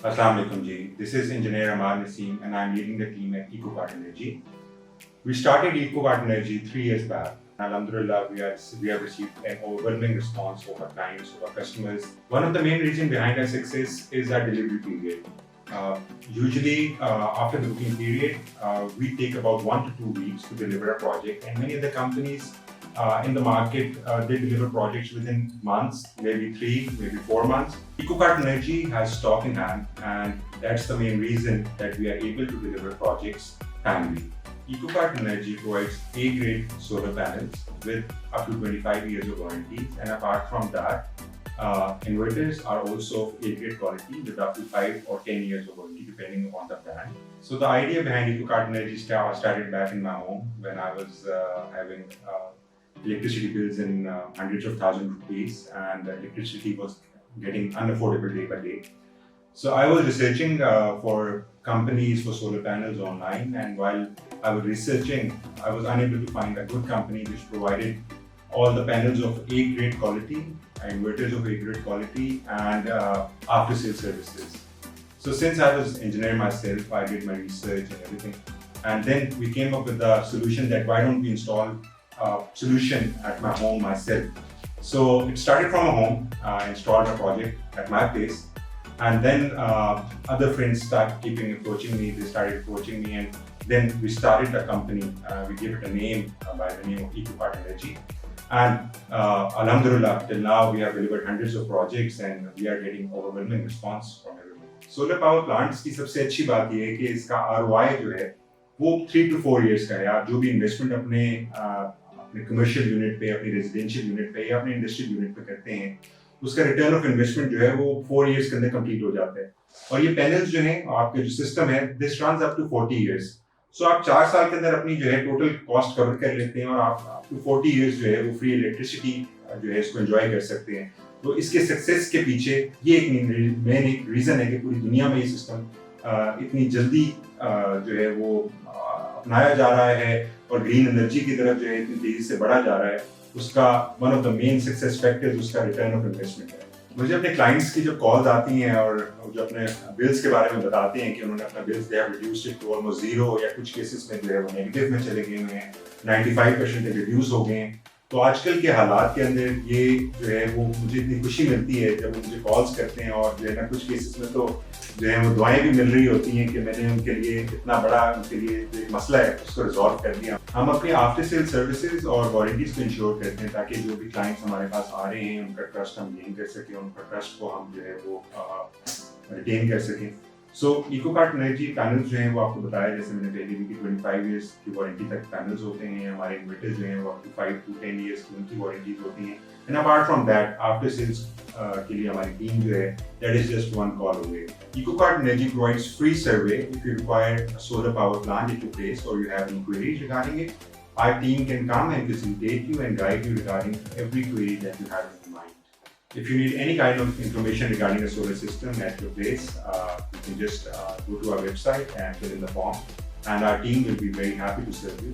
Assalamu alaikum ji. This is Engineer Amar Naseem and I'm leading the team at EcoCart Energy. We started EcoCart Energy 3 years back. Alhamdulillah, we have received an overwhelming response from our clients, from our customers. One of the main reasons behind our success is our delivery period. Usually, after the booking period, we take about 1 to 2 weeks to deliver a project, and many other companies in the market they deliver projects within months, maybe 3, maybe 4 months. EcoCart Energy has stock in hand, and that's the main reason that we are able to deliver projects timely. EcoCart Energy provides A-grade solar panels with up to 25 years of warranties, and apart from that, inverters are also of A-grade quality with up to 5 or 10 years of warranty depending upon the brand. So the idea behind EcoCart Energy started back in my home when I was having electricity bills in hundreds of thousands of rupees, and electricity was getting unaffordable day by day. So I was researching for companies for solar panels online, and while I was researching, I was unable to find a good company which provided all the panels of A-grade quality, inverters of A-grade quality, and after-sales services. So since I was engineer myself, I did my research and everything, and then we came up with the solution that why don't we install a solution at my home myself. So it started from a home, I installed a project at my place, and then other friends started approaching me, they started approaching me, and then we started a company. We gave it a name by the name of EcoCart Energy. And Alhamdulillah, till now we have delivered hundreds of projects and we are getting overwhelming response from everyone. Solar power plants की सबसे अच्छी बात ये है कि इसका ROI जो है वो 3 to 4 years का है. आप जो भी इन्वेस्टमेंट अपने कमर्शियल यूनिट पे, अपनी रेजिडेंशियल यूनिट पे या अपने इंडस्ट्रियल यूनिट पे करते हैं, उसका रिटर्न ऑफ इन्वेस्टमेंट जो है वो 4 years के अंदर कंप्लीट हो जाता है. और ये पैनल्स जो हैं, आपके जो सिस्टम है, this runs up to 40 years. So आप 4 साल के अंदर अपनी जो है टोटल कॉस्ट कवर कर लेते हैं और आप 40 years जो है वो फ्री इलेक्ट्रिसिटी जो है इसको एंजॉय कर सकते हैं. तो इसके सक्सेस के पीछे ये एक मेन रीजन है कि पूरी दुनिया में ये सिस्टम इतनी जल्दी जो है वो अपनाया जा रहा है और ग्रीन एनर्जी की तरफ जो है इतनी तेजी से बढ़ा जा रहा है. उसका one of the main success factors उसका रिटर्न ऑफ इन्वेस्टमेंट है. मुझे अपने क्लाइंट्स की जो कॉल्स आती हैं और जो अपने बिल्स के बारे में बताते हैं कि उन्होंने अपना bills they have reduced it to almost zero, या कुछ केसेस में जो है वो नेगेटिव में चले गए हैं, 95% रिड्यूस हो गए हैं. तो आजकल के हालात के अंदर ये जो है वो मुझे इतनी खुशी मिलती है जब वो मुझे कॉल्स करते हैं, और जो है ना कुछ केसेस में तो जो है वो दुआएं भी मिल रही होती हैं कि मैंने उनके लिए इतना बड़ा उनके लिए जो एक मसला है उसको रिजॉल्व कर दिया. हम अपनी आफ्टर सेल सर्विसेज और वारंटीज को इंश्योर करते हैं ताकि जो भी क्लाइंट्स हमारे पास आ रहे हैं उनका ट्रस्ट हम गेन कर सकें, उनका ट्रस्ट को हम जो है वो रिटेन कर सकें. सो EcoCart Energy पैनल्स जो हैं वो आपको बताया, जैसे मैंने पहले भी कि 25 years की वारंटी तक पैनल्स होते हैं. हमारे इन्वर्टर्स जो हैं वो अप टू 5 to 10 years की उनकी वारंटीज होती हैं. And apart from that after sales के लिए हमारी टीम जो है that is just one call away. EcoCart Energy provides free survey if you require a solar power plant at your place or you have any queries regarding it. Our team can come and facilitate you and guide you regarding every query that you have in mind. If you need any kind of information regarding the solar system at your place, you can just go to our website and fill in the form, and our team will be very happy to serve you.